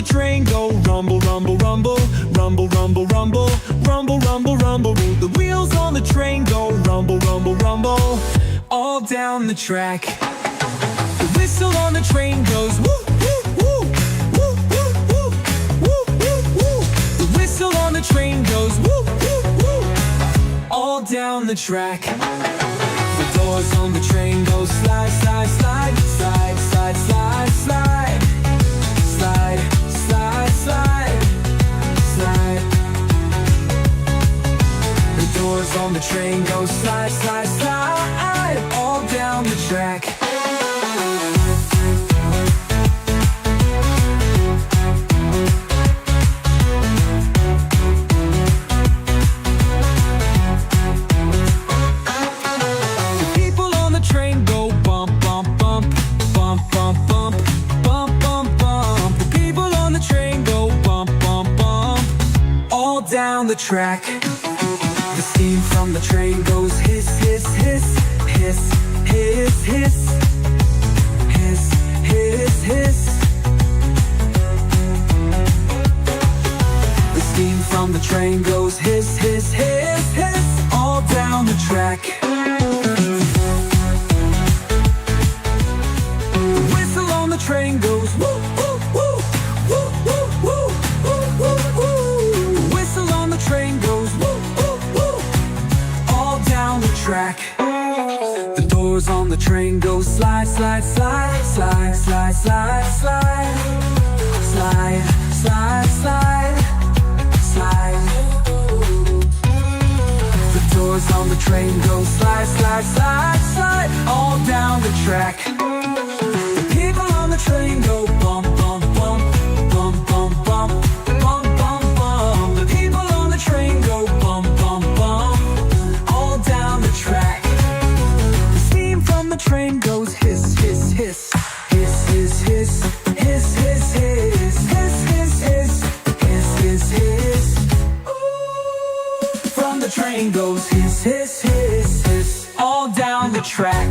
the train go rumble, rumble, rumble, rumble, rumble, rumble, rumble, rumble, rumble. The wheels on the train go rumble, rumble, rumble, all down the track. The whistle on the train goes woo, woo, woo, woo, woo, woo, woo, woo, woo. The whistle on the train goes woo, woo, woo, all down the track. The doors on the train go slide, slide, slide, slide, slide, slide, slide, slide, slide, slide, slide. The doors on the train go slide, slide, slide, all down the track. Down the track. The steam from the train goes hiss, hiss, hiss, hiss, hiss, hiss, hiss, hiss, hiss. The steam from the train goes hiss, hiss, hiss, hiss, all down the track. The whistle on the train goes woo, woo, woo, woo, woo, woo, woo, woo, woo. Train goes woo, woo, woo, all down the track. The doors on the train go slide, slide, slide, slide, slide, slide, slide, slide, slide, slide, slide. The doors on the train go slide, slide, slide, slide, all down the track. The people on the train go bump, bump, bump, bump, bump, bump. Train go bum, bum, bum, all down the track. The steam from the train goes hiss, hiss, hiss, hiss, hiss, hiss, hiss, hiss, hiss, hiss, hiss, hiss, hiss, hiss, hiss. Ooh. From the train goes hiss, hiss, hiss, hiss, all down the track.